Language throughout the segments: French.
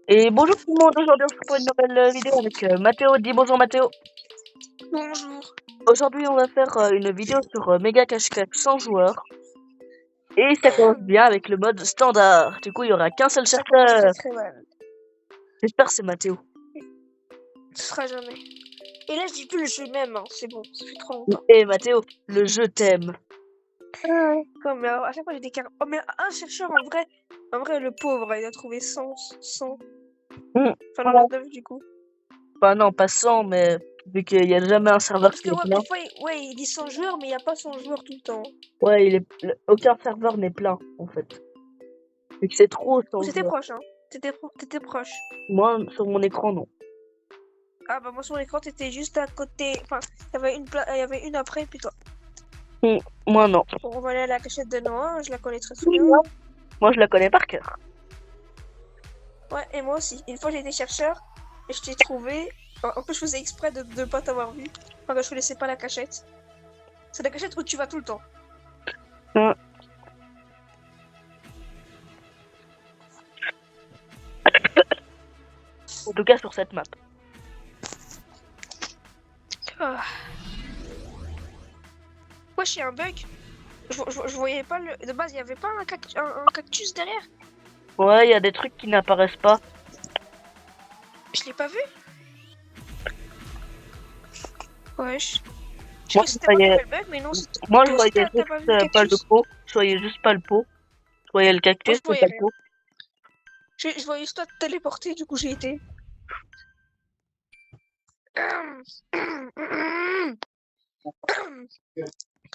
Et bonjour tout le monde, aujourd'hui on se retrouve pour une nouvelle vidéo avec Mathéo. Dis bonjour Mathéo. Bonjour. Aujourd'hui on va faire une vidéo sur Méga Cache-Cache sans joueur. Et ça commence bien avec le mode standard. Du coup il y aura qu'un seul Ça commence chercheur. très mal. J'espère que c'est Mathéo. Ce sera jamais. Et là, je dis plus le jeu même, hein. C'est bon, ça fait trop longtemps. Et Mathéo, le jeu t'aime. Non, mais alors, à chaque fois, j'ai des cartes. Oh, mais un chercheur, en vrai, le pauvre, il a trouvé 100. Enfin, 99 du coup. Bah non, pas 100, mais vu qu'il n'y a jamais un serveur Parce qui que est ouais, plein. des fois, il dit 100 joueurs, mais il n'y a pas 100 joueurs tout le temps. Ouais, aucun serveur n'est plein en fait. Vu que c'est trop 100 C'était joueurs. proche, hein. T'étais proche. Moi, sur mon écran, non. Ah, bah, moi, sur l'écran, t'étais juste à côté. Enfin, il y avait une après, puis toi. Moi, non. Bon, on va aller à la cachette de Noah, je la connais très bien. Moi, je la connais par cœur. Ouais, et moi aussi. Une fois, j'ai été chercheur et je t'ai trouvé. En plus, je faisais exprès de ne pas t'avoir vu. Enfin, je ne laissais pas la cachette. C'est la cachette où tu vas tout le temps. En tout cas, sur cette map. Ah. Wesh, il y a un bug. Je voyais pas le. De base, il n'y avait pas un cactus derrière. Ouais, il y a des trucs qui n'apparaissent pas. Je l'ai pas vu. Wesh. Je Moi, crois que c'était moi qui avais le bug, mais non, c'est moi je toi voyais aussi, juste t'as pas vu le pas le cactus. pot. Je voyais juste pas le pot. Je voyais le Moi, cactus, je mais voyais pas le rien. pot. Je voyais juste toi te téléporter, du coup, j'ai été.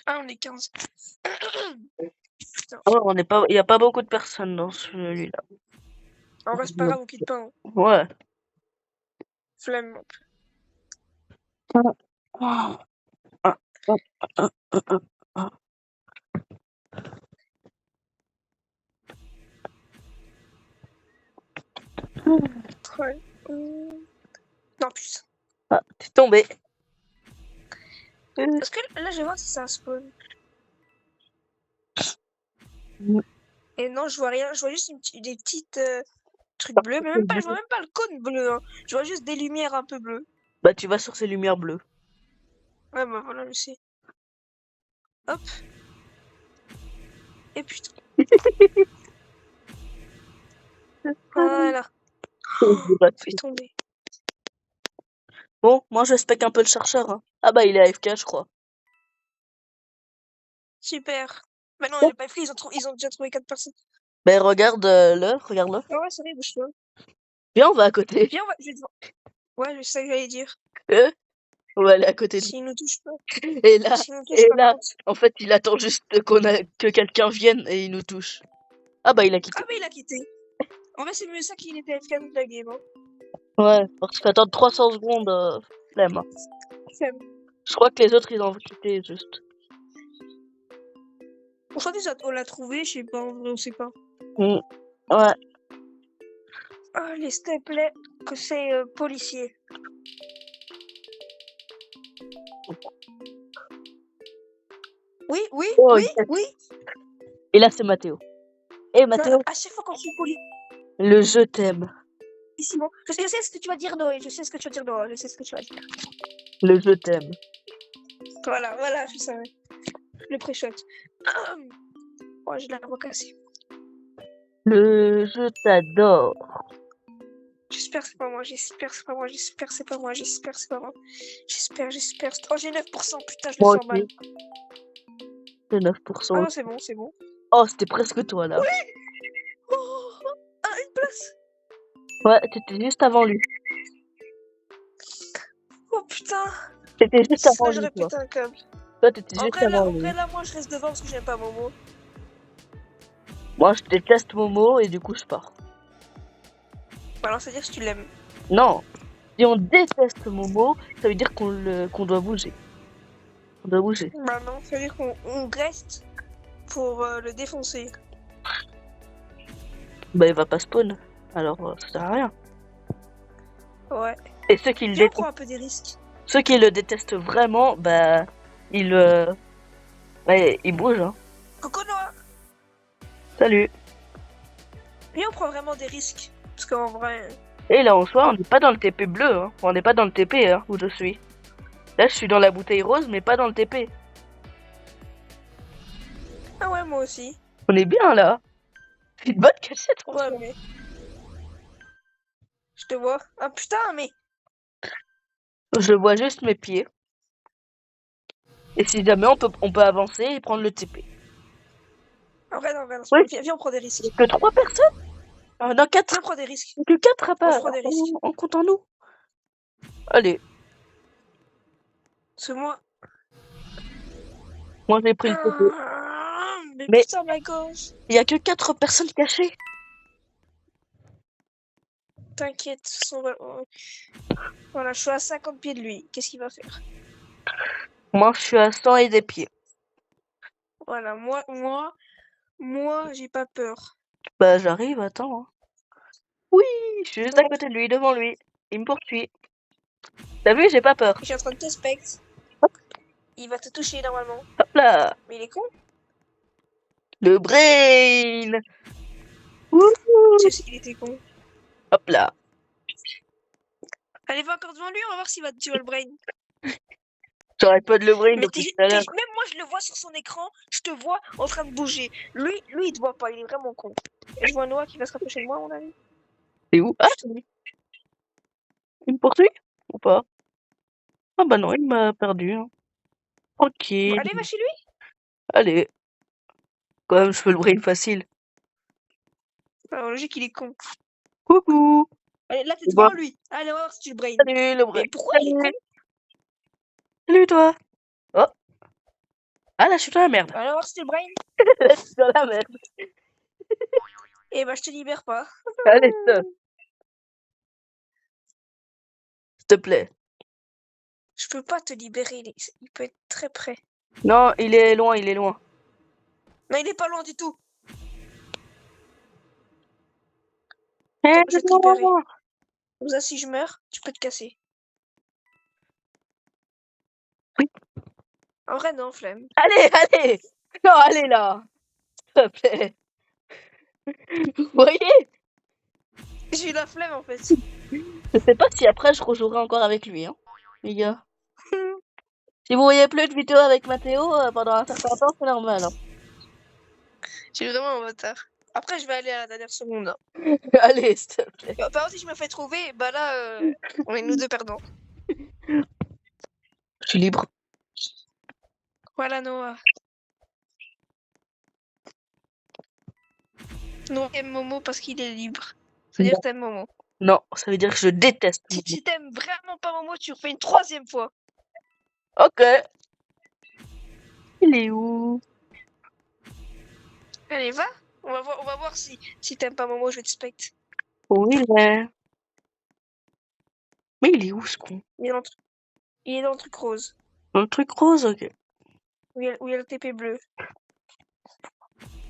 Ah, on est 15. Putain. Ouais, il y a pas beaucoup de personnes dans celui-là. En vrai, c'est pas grave, on quitte pas. Hein. Ouais. Flemme. Ouais. Non, putain. Ah, t'es tombé. Parce que là, je vais voir si ça spawn. Et non, je vois rien. Je vois juste des petites trucs bleus. Mais même pas, je vois même pas le cône bleu. Hein. Je vois juste des lumières un peu bleues. Bah, tu vas sur ces lumières bleues. Ouais, bah voilà, je sais. Hop. Et putain. Voilà. Oh, fait tomber. Bon, moi je spec un peu le chercheur. Hein. Ah bah, il est AFK, je crois. Super. Bah non, il est pas pris. Ils ont déjà trouvé 4 personnes. Ben regarde-le. Ah ouais, c'est vrai, bouge-toi. Viens, on va à côté. Viens, je vais te voir. Ouais, je sais ce que j'allais dire. On va aller à côté de lui. S'il nous touche pas. Et là, S'il nous touche pas, en fait, il attend juste que quelqu'un vienne et il nous touche. Ah bah, il a quitté. Ah bah il a quitté. En vrai, c'est mieux ça qu'il était AFK toute la game. Hein. Ouais, parce qu'attendre 300 secondes, flemme. Flemme. Je crois que les autres, ils ont quitté, juste. On soit déjà, on l'a trouvé, je sais pas, en vrai, on sait pas. Ouais. Allez, s'il te plaît, que c'est policier. Oui, oui, Oh, oui, yes. oui. Et là, c'est Mathéo. Et Mathéo, À chaque fois quand je suis policier, le je t'aime. Simon, je sais ce que tu vas dire, Noé. Je sais ce que tu vas dire, Noé. Je sais ce que tu vas dire. Le je t'aime. Voilà, je savais. Le pré-shot. Oh, j'ai la voix cassée. Le je t'adore. J'espère que c'est pas moi, j'espère que c'est pas moi, j'espère que c'est pas moi, j'espère que c'est pas moi. J'espère. Oh, j'ai 9%, putain, je me Moi sens mal. aussi. C'est 9%. Ah non, c'est bon, c'est bon. Oh, c'était presque toi, là. Oui. Oh, ah, une place. Ouais, t'étais juste avant lui. Oh putain. T'étais juste avant Là, lui, j'aurais toi. pété un câble. Toi, t'étais juste avant En lui. vrai, là, moi, je reste devant parce que j'aime pas Momo. Moi, je déteste Momo et du coup, je pars. Bah, alors, c'est-à-dire que tu l'aimes. Non. Si on déteste Momo, ça veut dire qu'on doit bouger. On doit bouger. Bah non, ça veut dire qu'on reste pour le défoncer. Bah, il va pas spawn. Alors, ça sert à rien. Ouais. Et ceux qui le Viens, on détestent, prend un peu des risques. ceux qui le détestent vraiment, bah, ils bougent. Hein. Coco Noah. Salut. Viens, on prend vraiment des risques. Parce qu'en vrai... Et là, en soi, on n'est pas dans le TP bleu, hein. On n'est pas dans le TP, hein, où je suis. Là, je suis dans la bouteille rose, mais pas dans le TP. Ah ouais, moi aussi. On est bien, là. C'est une bonne cachette, Ouais, franchement. mais... Je te vois. Ah putain, mais... Je vois juste mes pieds. Et si jamais, on peut avancer et prendre le TP. En vrai, non, Oui, viens, on prend des risques. que 3 personnes? Non, 4. Viens, on prend des risques. Que 4 à Moi, je pas prends des risques. en comptant nous. Allez, Parce que moi... moi j'ai pris le TP. Mais Mais putain, ma gauche. il y a que 4 personnes cachées. T'inquiète, de toute façon, voilà, je suis à 50 pieds de lui. Qu'est-ce qu'il va faire? Moi, je suis à 100 et des pieds. Voilà, moi, j'ai pas peur. Bah, j'arrive, attends. Hein. Oui, je suis juste à côté de lui, devant lui. Il me poursuit. T'as vu, j'ai pas peur. Je suis en train de te spectre. Il va te toucher normalement. Hop là, Mais il est con. le brain. Wouhou. Tu sais qu'il était con. Hop là. Allez, va encore devant lui, on va voir s'il va te tuer le brain. J'aurais pas de le brain Mais depuis tout à l'heure. même moi, je le vois sur son écran, je te vois en train de bouger. Lui, il te voit pas, il est vraiment con. Et je vois Noah qui va se rapprocher de moi, à mon avis. C'est où? Ah, Putain. il me poursuit ou pas? Ah bah non, il m'a perdu. Hein. Bon, Tranquille. allez, va chez lui. Allez. Quand même, je fais le brain facile. Alors, logique, il est con. Coucou. Allez, là, t'es Et bah, devant lui. Allez, on va voir si tu le brain. salut le brain. Mais pourquoi il est con? Salut. Salut toi. Oh. Ah là, je suis dans la merde. Allez, on va voir si tu le brain. Là, je suis dans la merde. Eh bah, je te libère pas. Allez, stop. S'il te plaît. Je peux pas te libérer, il peut être très près. Non, il est loin, il est loin. Non, il est pas loin du tout. Eh, Je vais te libérer. non. Comme ça, si je meurs, tu peux te casser. Oui. En vrai, non, flemme. Allez, allez. Non, allez là. S'il te plaît. Vous voyez? J'ai eu la flemme, en fait. Je sais pas si après je rejouerai encore avec lui, hein, les gars. Si vous voyez plus de vidéos avec Mathéo pendant un certain temps, c'est normal. Hein. J'ai vraiment un bâtard. Après, je vais aller à la dernière seconde. Hein. Allez, s'il te plaît. Par contre, si je me fais trouver, bah là, on est nous deux perdants. Je suis libre. Voilà, Noah. Noah aime Momo parce qu'il est libre. Ça veut dire que t'aimes Momo. Non, ça veut dire que je déteste. Si t'aimes vraiment pas Momo, tu refais une 3e fois. Ok. Il est où? Allez, va. On va voir si t'aimes pas Momo, je vais te specte. Où il est? Mais il est où ce con? Il est dans le truc rose. Dans le truc rose, ok. Où il y a le TP bleu.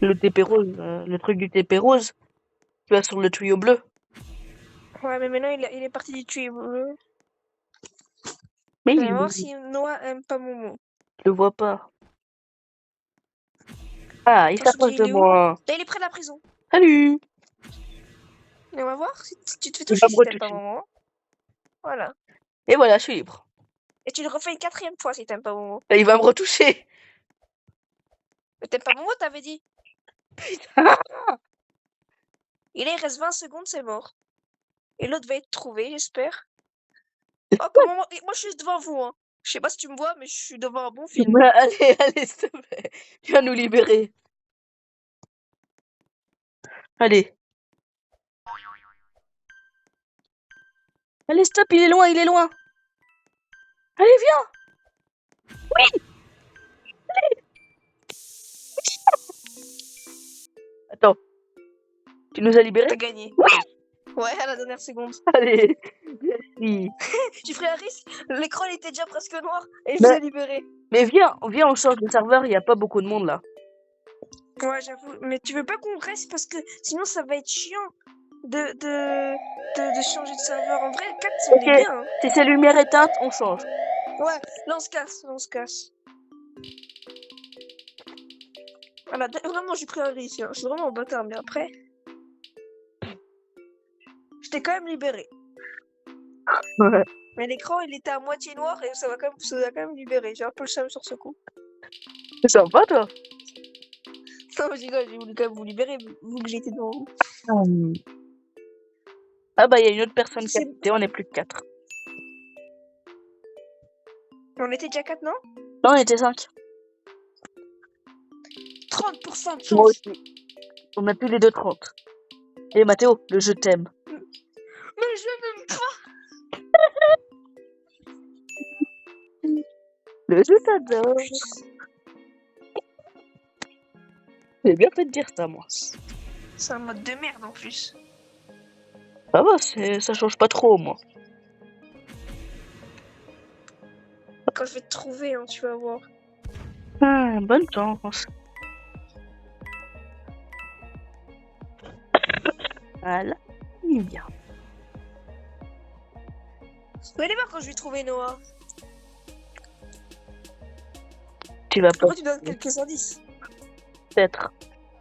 Le TP rose, le truc du TP rose. Tu vas sur le tuyau bleu. Ouais, mais maintenant, il est parti du tuyau bleu. Mais On il va est voir où? si Noah aime pas Momo. Je le vois pas. Ah, il s'approche de moi. Là, il est près de la prison. Salut. Et on va voir si tu te fais Il va toucher me si t'aimes pas retoucher. Momo. Voilà. Et voilà, je suis libre. Et tu le refais une 4e fois si t'aimes pas Momo. Et il va me retoucher. Mais t'aimes pas Momo, t'avais dit. Putain. Et là, il reste 20 secondes, c'est mort. Et l'autre va être trouvé, j'espère. Oh, comment moi, je suis devant vous, hein. Je sais pas si tu me vois, mais je suis devant un bon film. Bah, allez, allez, s'il te plaît. Viens nous libérer. Allez. Allez, stop, il est loin, il est loin. Allez, viens. Oui. Allez. Attends. Tu nous as libérés? T'as gagné. Oui. Ouais, à la dernière seconde. Allez. Merci. Tu ferais un risque. L'écran il était déjà presque noir et je vous ai libéré. Mais viens, on change de serveur, il n'y a pas beaucoup de monde là. Ouais, j'avoue. Mais tu veux pas qu'on reste parce que sinon ça va être chiant de changer de serveur. En vrai, 4, on est bien. Hein. Si c'est lumière éteinte, on change. Ouais, là on se casse, Voilà, vraiment j'ai pris un risque. Hein. Je suis vraiment un bâtard, mais après... Je t'ai quand même libéré. Ouais. Mais l'écran, il était à moitié noir et ça va quand même libérer. J'ai un peu le seum sur ce coup. C'est sympa, toi. Non, mais j'ai voulu quand même vous libérer vu que j'étais devant vous. Ah bah, il y a une autre personne qui a C'est- quitté, on est plus que 4. On était déjà 4, non? Non, on était 5. 30% de Moi chance. aussi. On a plus les deux 30. Et Mathéo, le je t'aime. Mais je n'aime pas. Le je t'adore. J'ai bien fait de dire ça, moi. C'est un mode de merde en plus. Ça va, ça change pas trop, moi. Quand je vais te trouver, hein, tu vas voir. Bonne chance. Voilà. Il est bien. Vous allez voir quand je vais trouver Noah. Tu vas pas Pourquoi tu donnes quelques indices? peut-être.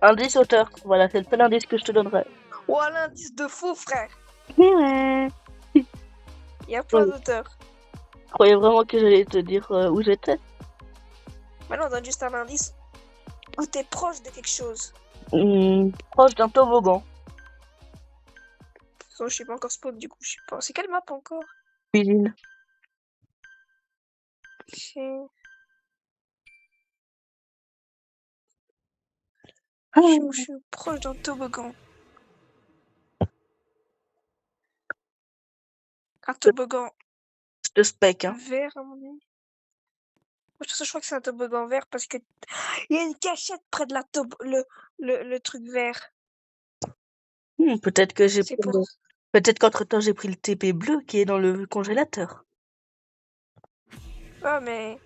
Indice auteur. Voilà, c'est le seul indice que je te donnerai. Oh, l'indice de fou, frère. Ouais. Il y a plein Oui. d'auteurs. Je croyais vraiment que j'allais te dire où j'étais. Maintenant, on donne juste un indice où t'es proche de quelque chose. Proche d'un toboggan. Je sais pas encore spawn du coup, je sais pas. C'est quelle map encore? Cuisine. Je Ah, suis proche d'un toboggan. Un toboggan je te spec, hein. vert à mon avis. De toute façon, je crois que c'est un toboggan vert parce que il y a une cachette près de la le truc vert. Peut-être que j'ai C'est pris pour. Peut-être qu'entre-temps j'ai pris le TP bleu qui est dans le congélateur. Ah, mais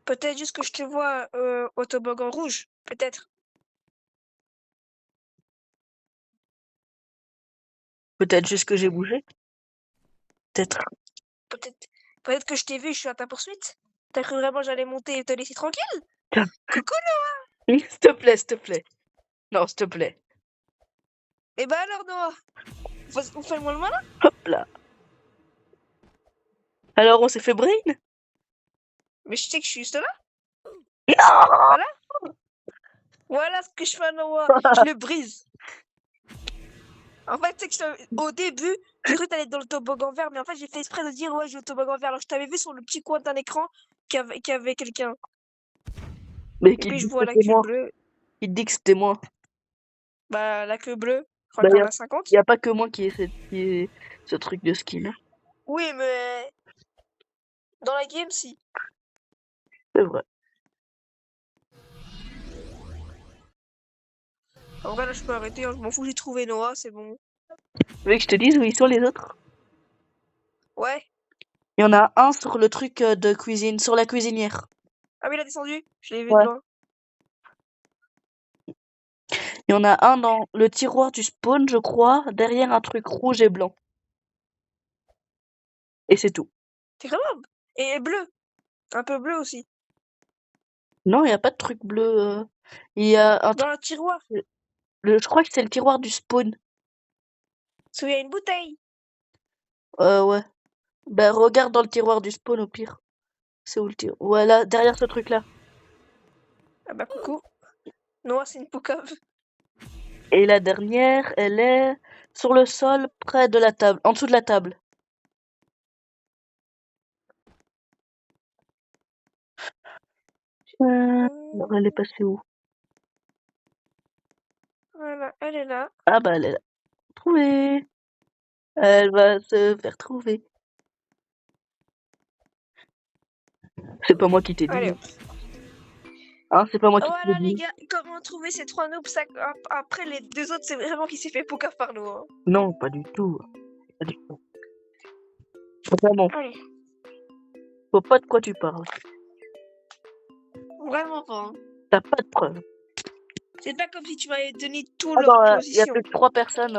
peut-être juste que je te vois au toboggan rouge. Peut-être. Peut-être juste que j'ai bougé. Peut-être. Peut-être. Peut-être que je t'ai vu, je suis à ta poursuite. T'as cru vraiment que j'allais monter et te laisser tranquille? Tiens. Coucou. S'il te plaît, s'il te plaît. Non, s'il te plaît. Eh ben alors, Noah, on fait le moins le malin? Hop là. Alors on s'est fait brain? Mais je sais que je suis juste là. Non. Voilà ce que je fais à Noah. Je le brise. En fait, c'est que au début, j'ai cru que t'allais être dans le toboggan vert, mais en fait, j'ai fait exprès de dire ouais, je vais au toboggan vert. Alors, je t'avais vu sur le petit coin d'un écran qu'il y avait quelqu'un. Mais Et qui te puis, je dit que vois la c'était queue moi? bleue. Qui te dit que c'était moi? Bah, la queue bleue. Je crois Bah qu'il y en a 50. y a pas que moi qui ai ce truc de skin. Hein. Oui, mais dans la game, si. C'est vrai. En vrai, là, je peux arrêter. Hein, je m'en fous, j'ai trouvé Noah, c'est bon. Tu veux que je te dise où ils sont les autres? Ouais. Il y en a un sur le truc de cuisine, sur la cuisinière. Ah oui, il a descendu. Je l'ai vu Ouais. de loin. Il y en a un dans le tiroir du spawn, je crois, derrière un truc rouge et blanc. Et c'est tout. T'es vraiment. Et bleu. Un peu bleu aussi. Non, il n'y a pas de truc bleu. Il y a un Dans truc. le tiroir. Je crois que c'est le tiroir du spawn. Parce qu'il y a une bouteille. Ouais. Ben, regarde dans le tiroir du spawn au pire. C'est où le tiroir? Voilà, derrière ce truc-là. Ah bah, coucou. Noah, c'est une poucave. Et la dernière, elle est sur le sol, près de la table, en dessous de la table. Alors, elle est passée où? Voilà, elle est là. Ah bah, elle est là. Trouvée. Elle va se faire trouver. C'est pas moi qui t'ai dit. Allez. Hein, c'est pas moi qui t'ai Voilà, les dit. gars, comment trouver ces 3 noobs? Après, les 2 autres, c'est vraiment qui s'est fait poucave par nous. Hein. Non, pas du tout. Pas du tout. Vraiment, Allez, je vois pas de quoi tu parles. vraiment pas. Hein. T'as pas de preuves. C'est pas comme si tu m'avais donné tout Ah leur non, il y a position. plus que 3 personnes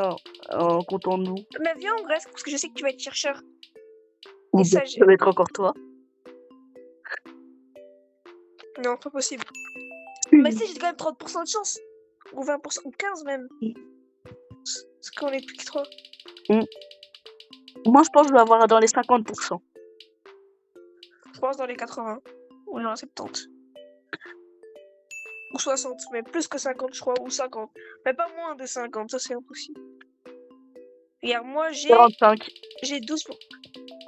en comptant nous. Mais viens, on reste, parce que je sais que tu vas être chercheur. Ou Et ça, ça va être encore toi. non, pas possible. Mais si, j'ai quand même 30% de chance. Ou 20%, ou 15 même. Parce qu'on est plus que 3. Moi, je pense que je vais avoir dans les 50%. Je pense dans les 80. Ou dans les 70. Ou 60, mais plus que 50, je crois, ou 50. Mais pas moins de 50, ça c'est impossible. Regarde, moi 45. j'ai 12 pour...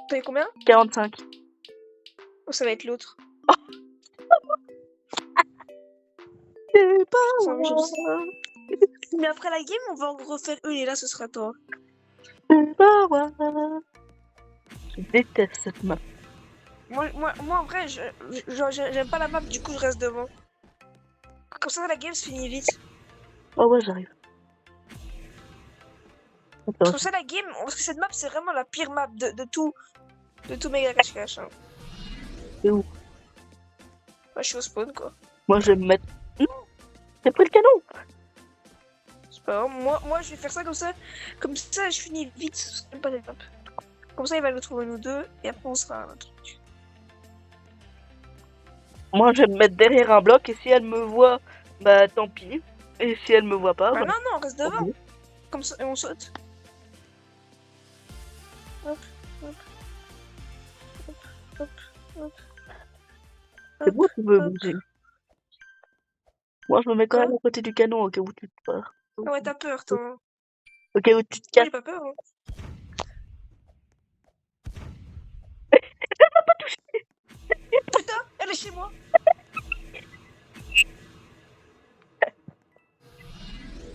T'as eu combien? 45. Oh, ça va être l'autre. C'est pas Ça, mais je moi. sais. Mais après la game, on va en refaire une et là ce sera toi. C'est pas moi. Je déteste cette map. Moi en vrai, j'aime pas la map, du coup je reste devant. Comme ça la game se finit vite. Oh ouais, j'arrive. Attends, Comme ça la game, parce que cette map c'est vraiment la pire map de tout méga cache-cache. Hein. c'est où? Bah, je suis au spawn quoi. Moi, je vais me mettre... Non, t'as pris le canon. C'est pas grave. Moi je vais faire ça comme ça je finis vite. Parce que j'aime pas cette map. Comme ça il va nous trouver nous deux et après on sera un truc. Moi, je vais me mettre derrière un bloc et si elle me voit, bah tant pis. Et si elle me voit pas, Ah bah... non, on reste devant. ok. Comme ça, et on saute. Hop, hop, hop, hop, C'est moi qui veux hop. bouger. Moi, je me mets quand Quoi? même à côté du canon au cas où tu te pars. Ah ouais, t'as peur, toi. Au cas où tu te Moi, casses. j'ai pas peur. Hein. Putain, elle est chez moi.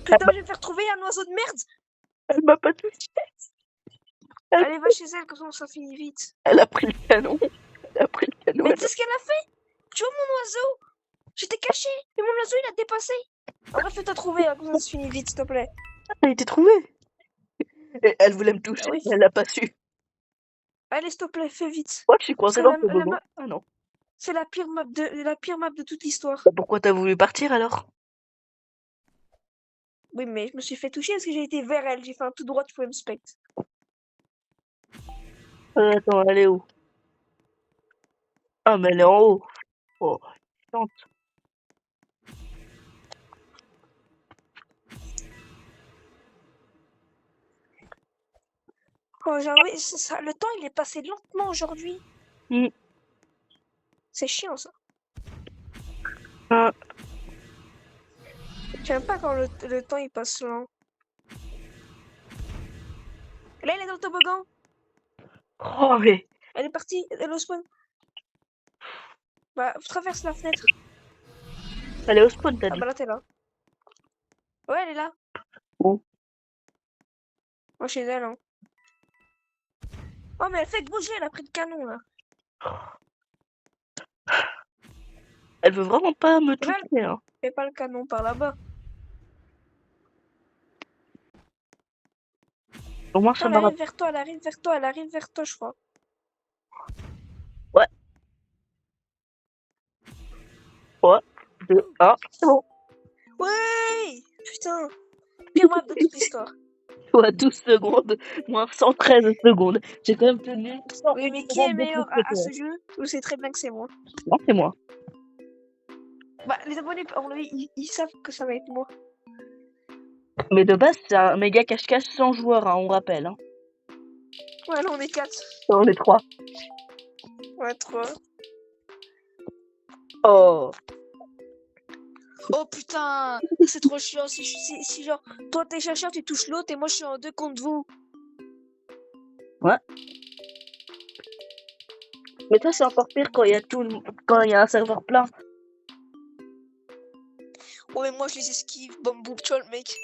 Putain, je vais me faire trouver un oiseau de merde. Elle m'a pas touché. Allez, va chez elle, comme ça finit vite. Elle a pris le canon. Elle a pris le canon. Mais Elle tu sais ce qu'elle a fait? Tu vois mon oiseau? J'étais caché, et mon oiseau il a dépassé. En bref, fais-toi trouver, hein, comme ça se finit vite, s'il te plaît. a été trouvée. Et elle voulait me toucher, Ah oui. mais elle l'a pas su. Allez, s'il te plaît, fais vite. Moi, je suis coincée Parce dans que le toboggan. Ah non. c'est la pire map de toute l'histoire. Bah, pourquoi t'as voulu partir alors? Oui, mais je me suis fait toucher parce que j'ai été vers elle. J'ai fait un tout droit, tu pouvais me specte. Attends, elle est où? Ah, mais elle est en haut. Oh, chiante. Oh, j'avoue, ça, le temps il est passé lentement aujourd'hui. Hmm. C'est chiant ça. Ah, J'aime pas quand le temps il passe lent. Là, elle est dans le toboggan. oh, mais Elle est partie. Elle est au spawn. Bah, traverse la fenêtre. elle est au spawn, t'as Ah dit. bah là, t'es là. Ouais, elle est là. Où? Moi, chez elle. Hein. Oh, mais elle fait que bouger. Elle a pris le canon là. Elle veut vraiment pas me Là, toucher, hein. elle fait pas le canon par là-bas. Au moins, Non, ça elle m'a arrive vers toi. Elle arrive vers toi. Elle arrive vers toi, je crois. Ouais. Ouais. 2, 1. C'est bon. Ouais. Putain. Pire map de toute l'histoire. Ouais, 12 secondes, moins 113 secondes. J'ai quand même tenu 100 Oui, mais qui est secondes de meilleur plus que à toi. ce jeu? Je sais très bien que c'est moi. Non, c'est moi. Bah, les abonnés, à mon avis, ils savent que ça va être moi. Mais de base, c'est un méga cache-cache sans joueur, hein, on rappelle. Hein. Ouais, là, on est 4. On est 3. Ouais, 3. Oh. Oh putain, c'est trop chiant. Si genre, toi t'es chercheur, tu touches l'autre et moi je suis en 2 contre vous. Ouais. Mais ça, c'est encore pire quand il y a quand il y a un serveur plein. Ouais, mais moi je les esquive. Bam boum tchol, mec.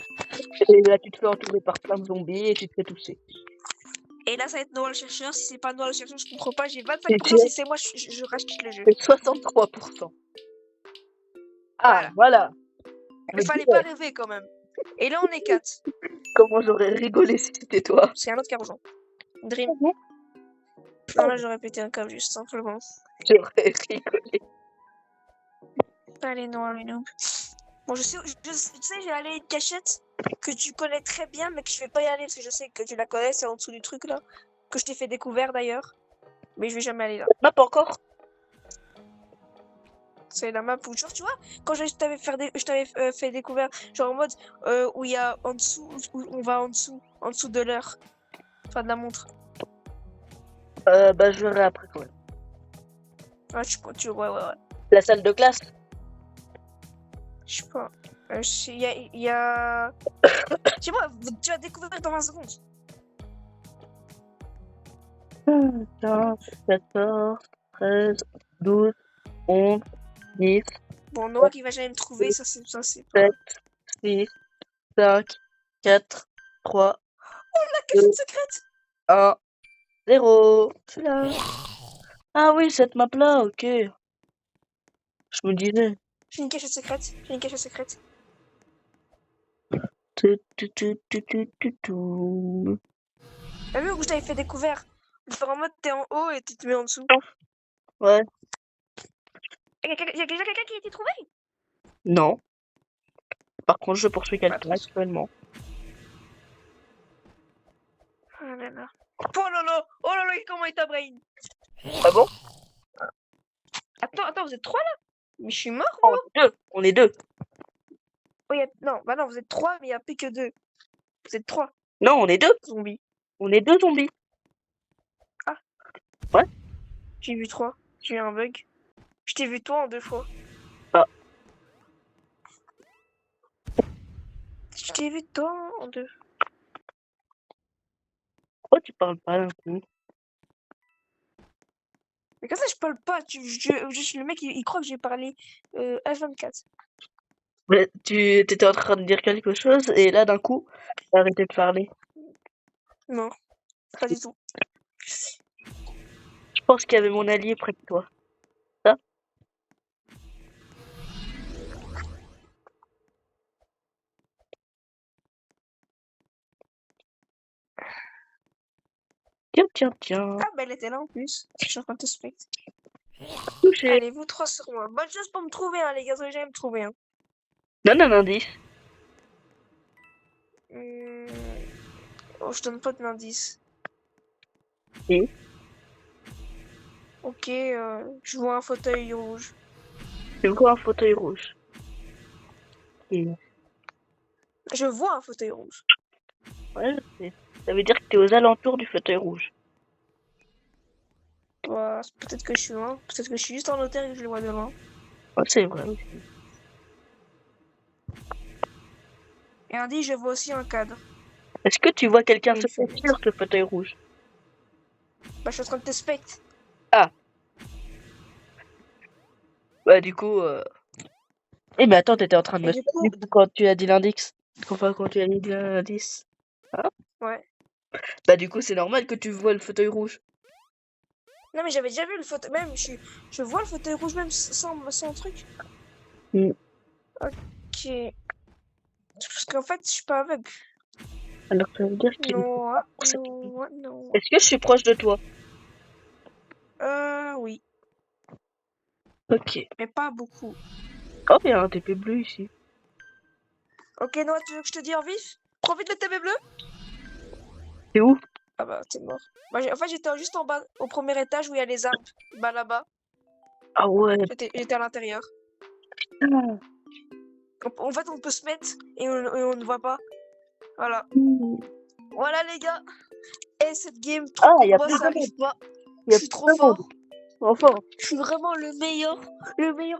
Et là, tu te fais entourer par plein de zombies et tu te fais tousser. Et là, ça va être Noah le chercheur. Si c'est pas Noah le chercheur, je comprends pas. J'ai Et 25%. tu Si c'est moi, je rachète le jeu. fais 63%. Ah, voilà. Il fallait pas rêver quand même. Et là, on est 4. Comment j'aurais rigolé si c'était toi. C'est un autre qui a rejoint. Dream. Bon, Non, là, j'aurais pété un câble juste simplement. j'aurais rigolé. Allez, Noah, le noob. Bon, tu sais, j'ai allé une cachette que tu connais très bien, mais que je vais pas y aller parce que je sais que tu la connais, c'est en dessous du truc là. Que je t'ai fait découvert d'ailleurs. Mais je vais jamais aller là. Map encore. C'est la map où, genre, tu vois, quand je t'avais fait découvert, genre en mode où il y a en dessous, où on va en dessous de l'heure. Enfin, de la montre. Bah je verrai après quand même. Ouais, ouais. La salle de classe? Je sais pas. Il y a... Je sais pas, tu vas découvrir dans 20 secondes. 15, 14, 13, 12, 11, 10, Bon, Noah qui va jamais me trouver, ça c'est pas... 7, 6, 5, 4, 3, La 2, cachette secrète! 1, 0. Je suis là. Ah oui, cette map-là, ok. Je me disais. J'ai une cachette secrète. J'ai une cachette secrète. T'as vu où je t'avais fait découvert? De faire en mode t'es en haut et tu te mets en dessous. Ouais. Y'a déjà quelqu'un qui a été trouvé? Non. Par contre, je poursuis quelqu'un Attention. actuellement. Oh là là. Oh là là, comment est ta brain? Ah bon? Attends, vous êtes 3 là? Mais je suis mort, Oh, moi? on est deux. On est deux. Oh, non, bah non, vous êtes 3, mais il n'y a plus que 2. Vous êtes 3 Non, on est deux. zombies. On est deux zombies. Ah. Ouais. J'ai vu 3. J'ai eu un bug. Je t'ai vu toi en 2 fois. Ah. Je t'ai vu toi en 2. Pourquoi tu parles pas d'un coup? Mais comme ça, je parle pas. Le mec, il croit que j'ai parlé H24. Mais tu étais en train de dire quelque chose et là d'un coup, t'as arrêté de parler. Non, pas du tout. Je pense qu'il y avait mon allié près de toi. Ça? Tiens. Ah, bah elle était là en plus. Je suis en train de te specter. Touché. Allez, vous 3 sur moi. Bonne chance pour me trouver, hein, les gars. Vous allez jamais me trouver. Hein. Donne un indice. Oh, je donne pas d'indice. Et Ok, je vois un fauteuil rouge. tu vois un fauteuil rouge. Et... Je vois un fauteuil rouge. Ouais, je sais. Ça veut dire que t'es aux alentours du fauteuil rouge. Bah, peut-être que je suis loin. Peut-être que je suis juste en hauteur et que je le vois de loin. Ouais, c'est vrai aussi. Et indice, je vois aussi un cadre. Est-ce que tu vois quelqu'un Et se une cacher fenêtre. sur ce fauteuil rouge? Bah, je suis en train de te specter. Ah. Bah du coup... Eh mais attends, t'étais en train de Et me du dire coup, quand tu as dit l'indice. Enfin, quand tu as dit l'indice. Hein? ouais. Bah du coup, c'est normal que tu vois le fauteuil rouge. Non, mais j'avais déjà vu le fauteuil. Même, je vois le fauteuil rouge même sans truc. Mm. Ok. Parce qu'en fait, je suis pas aveugle. Alors ça veut dire qu'il... Non, non. Est-ce que je suis proche de toi? Oui. Ok. Mais pas beaucoup. Oh, il y a un TP bleu ici. Ok, Noah, tu veux que je te dise en vif? Prends vite le TB bleu. C'est où? Ah bah, t'es mort. Bah, en fait, j'étais juste en bas, au premier étage où il y a les arbres. Bah, là-bas. Ah ouais. J'étais à l'intérieur. Ah. En fait, on peut se mettre et on ne voit pas. Voilà. Voilà, les gars. Et cette game, trop Ah, il pour y a moi, plus ça de monde. arrive pas. Il y Je a suis plus trop de monde. fort. Enfin, Je suis vraiment le meilleur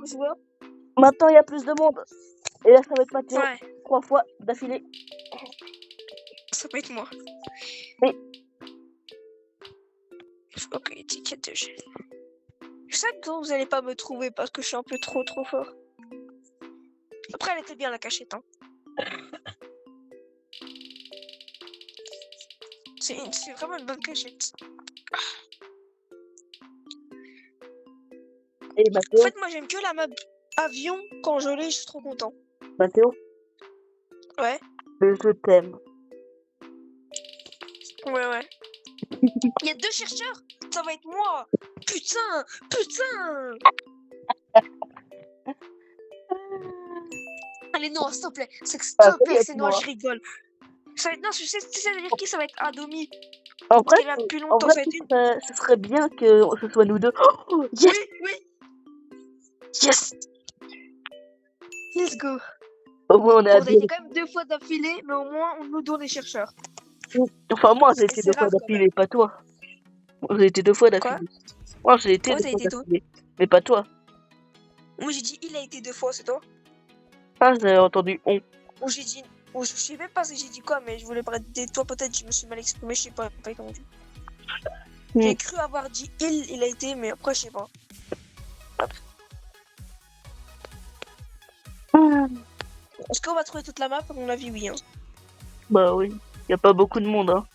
joueur. maintenant il y a plus de monde. Et là, ça va être Mathéo. Ouais, 3 fois d'affilée. ça peut être moi. Oui. Ok, étiquette de gel. Je sais que vous allez pas me trouver parce que je suis un peu trop fort. Après, elle était bien la cachette, hein. C'est vraiment une bonne cachette. Et En Mathéo, fait, moi, j'aime que la map avion. Quand je l'ai, je suis trop content. Mathéo, Ouais, je t'aime. ouais. Il y a 2 chercheurs. Ça va être moi. Putain. Allez, Noah, s'il te plaît. S'il Ah, te ça plaît, va être c'est Noah, moi. je rigole. Ça va être... Non, tu sais ça veut dire qui? Ça va être Adomi. En vrai, Qui est là depuis longtemps. Ça va être une... ce serait bien que ce soit nous deux. Oh, yes, Oui. yes. Let's go. Au moins, on est Bon, à on a deux. été quand même 2 fois d'affilée, mais au moins, on nous donne les chercheurs. Enfin, moi, j'ai Et été c'est 2 fois rare quand même. d'affilée, pas toi. Moi, j'ai été 2 fois Quoi? d'affilée. Moi, j'ai été Ouais, 2 t'as fois été toi. d'affilée, mais pas toi. Moi j'ai dit il a été 2 fois, c'est toi. Ah, j'ai entendu on. Ou j'ai dit. Ou je sais même pas si j'ai dit quoi, mais je voulais parler de toi, peut-être je me suis mal exprimé, je sais pas, pas entendu. J'ai cru avoir dit il a été, mais après je sais pas. Est-ce qu'on va trouver toute la map? À mon avis, oui. Hein. Bah oui, y a pas beaucoup de monde, hein.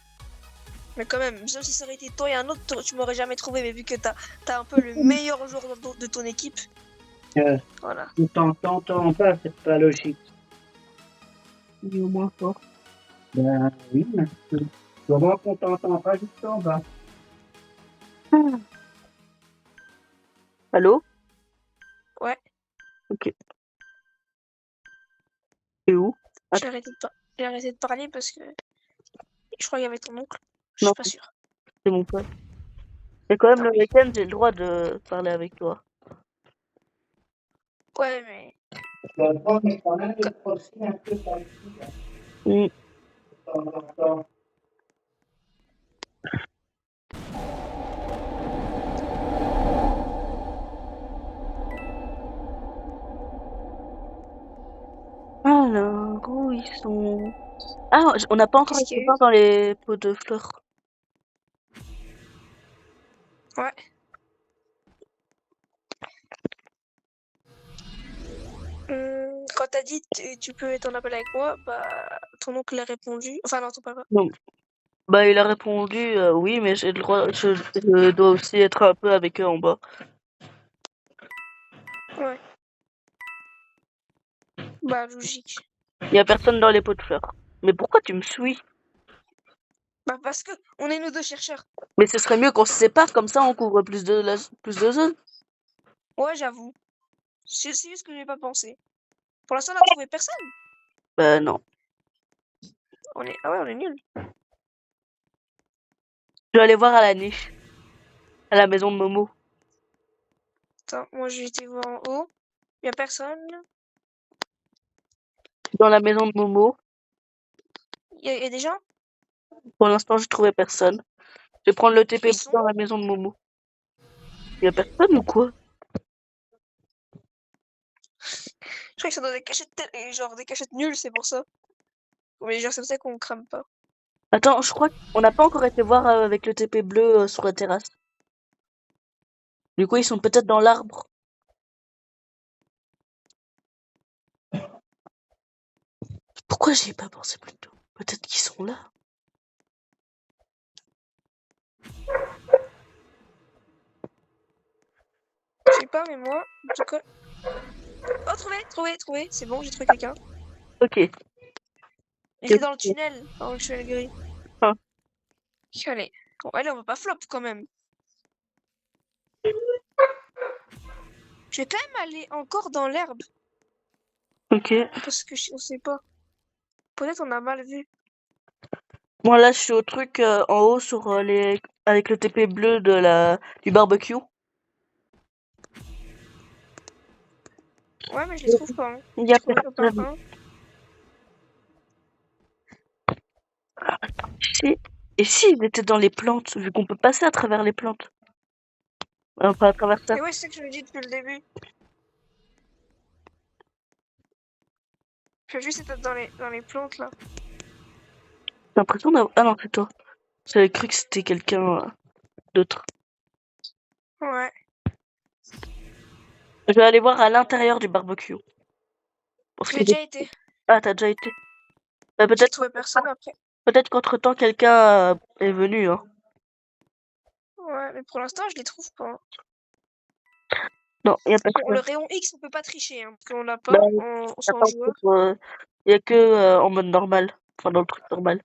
Mais quand même, même si ça aurait été toi et un autre, tu m'aurais jamais trouvé, mais vu que t'as un peu le meilleur joueur de ton équipe, voilà. On t'entend pas, c'est pas logique. Il est au moins fort. Ben oui, mais comment qu'on t'entend pas juste en bas? Allô? Ouais, Ok. Et où? j'ai arrêté de parler parce que je crois qu'il y avait ton oncle. Je Non, suis pas sûre. c'est mon pote. Et quand même, Tant le pis. week-end, j'ai le droit de parler avec toi. Ouais, mais. Ben, toi, mais quand même, le profil un peu parti, là. Mm. De temps en temps. Alors, où ils sont? Ah, on n'a pas encore Qu'est-ce qu'il été y a eu? voir dans les pots de fleurs. Ouais. Quand t'as dit tu peux être en appel avec moi, bah ton oncle a répondu. Enfin non, ton papa. Non. Bah, il a répondu oui, mais j'ai le droit, je dois aussi être un peu avec eux en bas. Ouais. Bah logique. Il y a personne dans les pots de fleurs. Mais pourquoi tu me suis? Bah parce que on est nous deux chercheurs. Mais ce serait mieux qu'on se sépare, comme ça on couvre plus de zones. Ouais, j'avoue. C'est juste que j'ai pas pensé. Pour l'instant, on a trouvé personne. Bah non. Ah ouais, on est nuls. Je vais aller voir à la niche, à la maison de Momo. Attends, moi j'ai été voir en haut. Y a personne. Dans la maison de Momo, Y a des gens? pour l'instant j'ai trouvé personne. Je vais prendre le TP Ils sont dans la maison de Momo. Y a personne ou quoi? Je crois qu'ils sont dans des cachettes, genre des cachettes nulles, c'est pour ça. Mais genre c'est pour ça qu'on crame pas. Attends, je crois qu'on n'a pas encore été voir avec le TP bleu sur la terrasse. Du coup, ils sont peut-être dans l'arbre. Pourquoi j'y ai pas pensé plus tôt? Peut-être qu'ils sont là. Je sais pas, mais moi, en tout cas. Oh, trouvé. C'est bon, j'ai trouvé quelqu'un. Ok. Il était dans le tunnel gris. Ah. Allez. Bon, allez, on va pas flop quand même. Je vais quand même aller encore dans l'herbe. Ok. Parce que on sait pas. Peut-être on a mal vu. Moi là, je suis au truc en haut sur avec le TP bleu du barbecue. Ouais, mais je les trouve pas. Hein. Il y a J'ai trouvé pas personne. un. Si. Et si ils étaient dans les plantes, vu qu'on peut passer à travers les plantes. Pas à travers ça. Et ouais, c'est ce que je me dis depuis le début. Je vais juste être dans les plantes là. J'ai l'impression d'avoir... Ah non, c'est toi. J'avais cru que c'était quelqu'un d'autre. Ouais. Je vais aller voir à l'intérieur du barbecue. Parce J'ai que... déjà été. Ah, t'as déjà été. Bah, J'ai trouvé personne après. peut-être qu'entre-temps, quelqu'un est venu. Hein. Ouais, mais pour l'instant, je les trouve pas. Non, il y a Bon, le personne. rayon X, on peut pas tricher, hein, parce qu'on l'a Bah, pas y en a sans pas joueur. il y a que en mode normal. Enfin, dans le truc normal.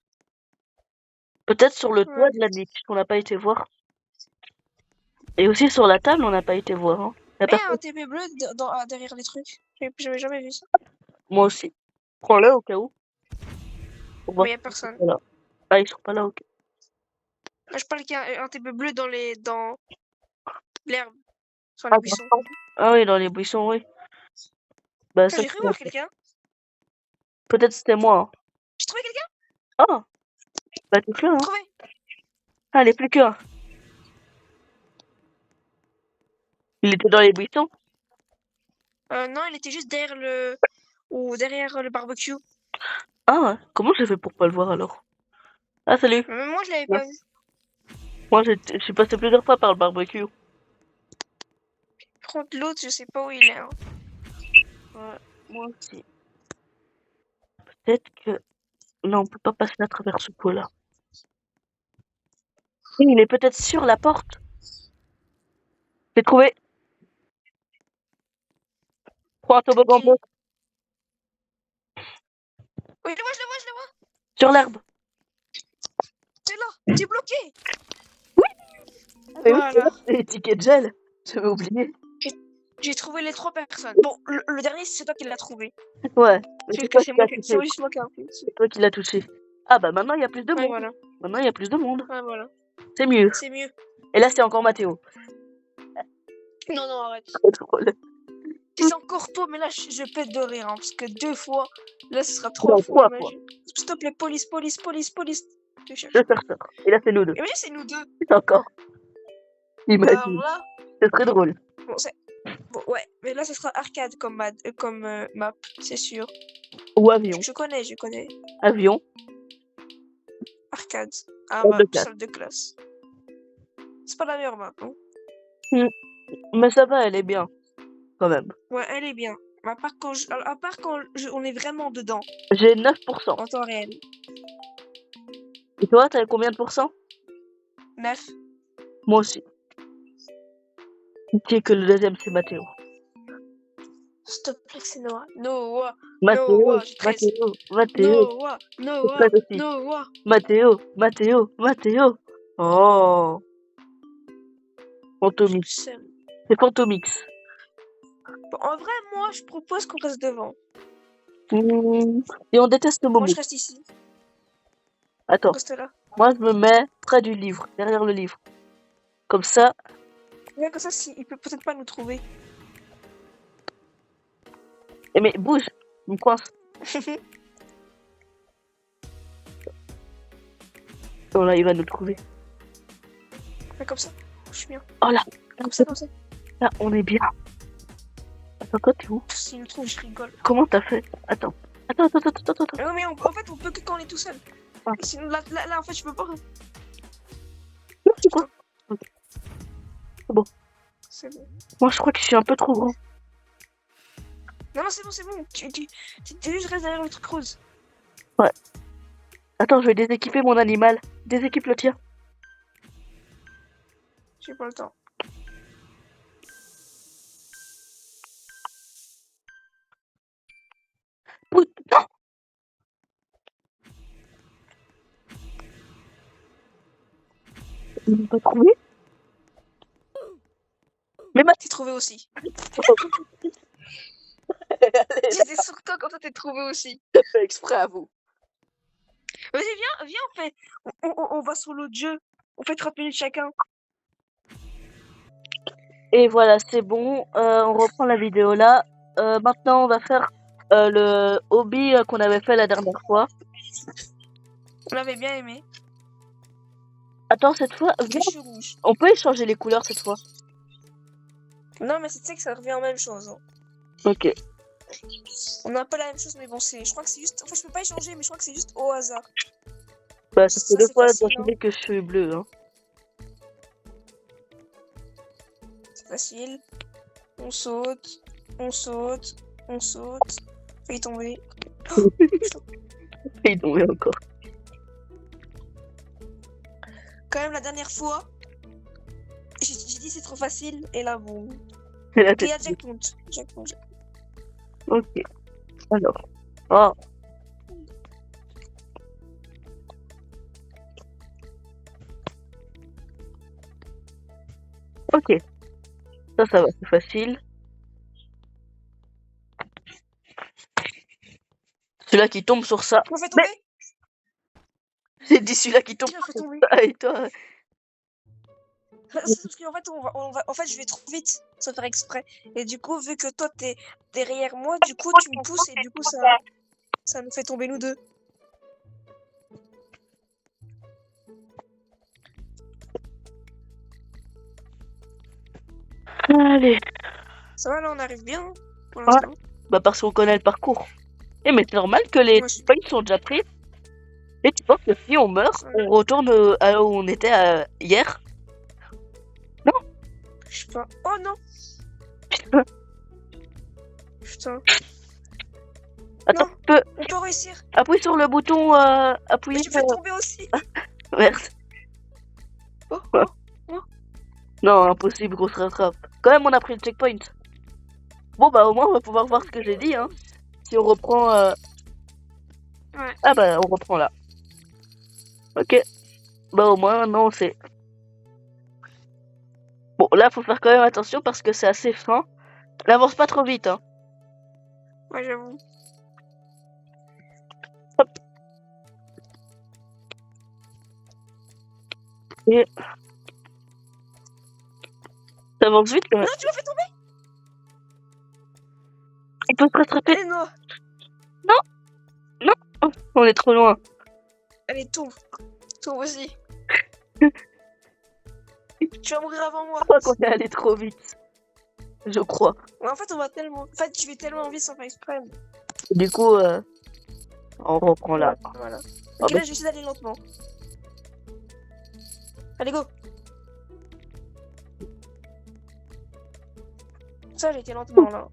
Peut-être sur le Ouais. toit de la niche, on n'a pas été voir. Et aussi sur la table, on n'a pas été voir. Hein. Y a Mais un personne. TP bleu derrière les trucs. J'avais jamais vu ça. Moi aussi. Prends-le au cas où. Pour voir Mais y a si ils sont personne. pas là. Ah, ils sont pas là, ok. Là, je parle qu'il y a un TP bleu dans l'herbe. Enfin, Ah, les dans buissons. le champ. Ah oui, dans les buissons, oui. Bah, ça, J'ai cru voir quelqu'un. peut-être c'était moi. Hein. J'ai trouvé quelqu'un. Ah! Bah, touche-le, hein. Trouvé. Allez, plus qu'un. Il était dans les buissons. Non, il était juste derrière le barbecue. Ah, ouais. Comment j'ai fait pour pas le voir alors? Ah, salut. Même moi, je l'avais Ouais. pas vu. Moi, je suis passé plusieurs fois par le barbecue. Par contre, l'autre, je sais pas où il est. Hein. Ouais, moi aussi. Peut-être que... Non, on peut pas passer à travers ce pot-là. Il est peut-être sur la porte. J'ai trouvé. Prends un toboggan bleu. Oui, je le vois, je le vois, je le vois. Sur l'herbe. C'est là, t'es bloqué. Mais oui, Voilà. les tickets de gel. J'avais oublié. J'ai trouvé les 3 personnes. Bon, le dernier, c'est toi qui l'as trouvé. Ouais. Mais C'est c'est que toi c'est qui moi, l'as touché. c'est juste moi qui ai appuyé dessus. C'est toi qui l'as touché. Ah bah maintenant il y a plus de Ouais, monde. voilà. Maintenant il y a plus de monde. Ouais, voilà. C'est mieux. C'est mieux. Et là c'est encore Mathéo. Non, non, arrête. Trop drôle. C'est encore toi, mais là, je pète de rire. Hein, parce que 2 fois, là, ce sera 3 Non, fois. 3 fois. S'il te plaît, police, police, police, police. Je cherche. Je cherche. Et là c'est nous deux. Et oui, c'est nous deux. Encore. Alors Imagine. là, C'est très drôle. bon, bon, ouais, mais là, ce sera arcade comme, map, c'est sûr. Ou avion. Je connais, je connais. Avion. Arcade. Ah, Salle map, de classe. salle de classe. C'est pas la meilleure map, hein. Mais ça va, elle est bien. Quand même. Ouais, elle est bien. À part quand, on est vraiment dedans, J'ai 9%. en temps réel. Et toi, t'as combien de pourcents? 9. Moi aussi. Qui est que le deuxième c'est Mathéo. S'il te plaît, c'est Noah. Noah. Mathéo, Noah, j'ai 13. Mathéo, Mathéo. Noah, C'est Noah, 13 aussi. Noah. Mathéo, Mathéo, Mathéo. Oh. Fantomix. C'est Fantomix. Bon, en vrai, moi, je propose qu'on reste devant. Et on déteste Moi, Momo. je reste ici. Attends, Reste là. moi je me mets près du livre, derrière le livre. Comme ça. Regarde comme ça, il peut peut-être pas nous trouver. Eh mais bouge, il me coince. Oh là, il va nous trouver. Fais comme ça. Je suis bien. Oh là, Comme ça, comme ça. là, on est bien. Attends, toi, t'es où? S'il nous trouve, je rigole. Comment t'as fait? Attends. Attends. Non, mais en fait, on peut que quand on est tout seul. Ah. Sinon, là, en fait, je peux pas. Non, c'est quoi? Ok. C'est bon. C'est bon. Moi, je crois que je suis un peu trop grand. Non, c'est bon. Tu juste reste derrière le truc rose. Ouais. Attends, je vais déséquiper mon animal. Déséquipe le tien. J'ai pas le temps. Putain. Ils m'ont pas trouvé? Mais ma... T'es trouvé aussi. Allez, J'étais sur toi quand t'es trouvé aussi. là, fait exprès à vous. Vas-y, viens, on va sur l'autre jeu. On fait 30 minutes chacun. Et voilà, c'est bon. On reprend la vidéo là. Maintenant, on va faire le hobby qu'on avait fait la dernière fois. On l'avait bien aimé. Attends, cette fois, Je suis rouge. on peut échanger les couleurs cette fois. Non, mais tu sais que ça revient en même chose. Hein. Ok. On a un peu la même chose, mais bon, je crois que c'est juste. Enfin, je peux pas échanger, mais je crois que c'est juste au hasard. Bah, ça fait Ça, 2 c'est fois facile, d'affilée que je suis bleu. Hein. C'est facile. On saute. Fait tomber. Il est tombé encore. Quand même, la dernière fois, j'ai dit c'est trop facile, et là, bon. Et là, Il y a t'es... Jackpot. Ok. Alors. Oh. Ok. Ça va, c'est facile. Celui-là qui tombe sur ça. On fait tomber. J'ai dit celui-là qui tombe Tiens, fais sur tomber. ça. Et toi? C'est parce qu'en fait, en fait, je vais trop vite, sans faire exprès. Et du coup, vu que toi, t'es derrière moi, du coup, tu me pousses et du coup, ça nous fait tomber nous deux. Allez. Ça va, là, on arrive bien, hein, pour Ouais. l'instant. Bah parce qu'on connaît le parcours. Eh mais c'est normal que les Moi, je- checkpoints sont déjà pris. Et tu penses que si on meurt, Ouais. on retourne à où on était hier? Je sais pas. Oh non! Putain. Attends, Non. tu peux On peut réussir. appuyer sur le bouton Mais appuyer. tu me fais tomber aussi. Merde. Oh, Ouais. oh. Non, impossible qu'on se rattrape. Quand même, on a pris le checkpoint. Bon bah au moins on va pouvoir voir ce que j'ai dit, hein. Si on reprend... Ouais. Ah bah on reprend là. Ok. Bah au moins maintenant on sait. Bon là faut faire quand même attention parce que c'est assez fin. N'avance pas trop vite, hein. Ouais, j'avoue. Ça avance vite quand même. Non, tu m'as fait tomber! Il peut se rattraper. Eh non! Oh, on est trop loin. Allez, tombe. Tombe aussi. Tu vas mourir avant moi. Je crois qu'on est allé trop vite. Je crois. Ouais, en fait, on va tellement... En fait, tu vais tellement vite sans faire exprès. Du coup, on reprend là. Voilà. Ah Ok, bah- là, je vais essayer d'aller lentement. Allez, go! Ça, j'ai été lentement, là.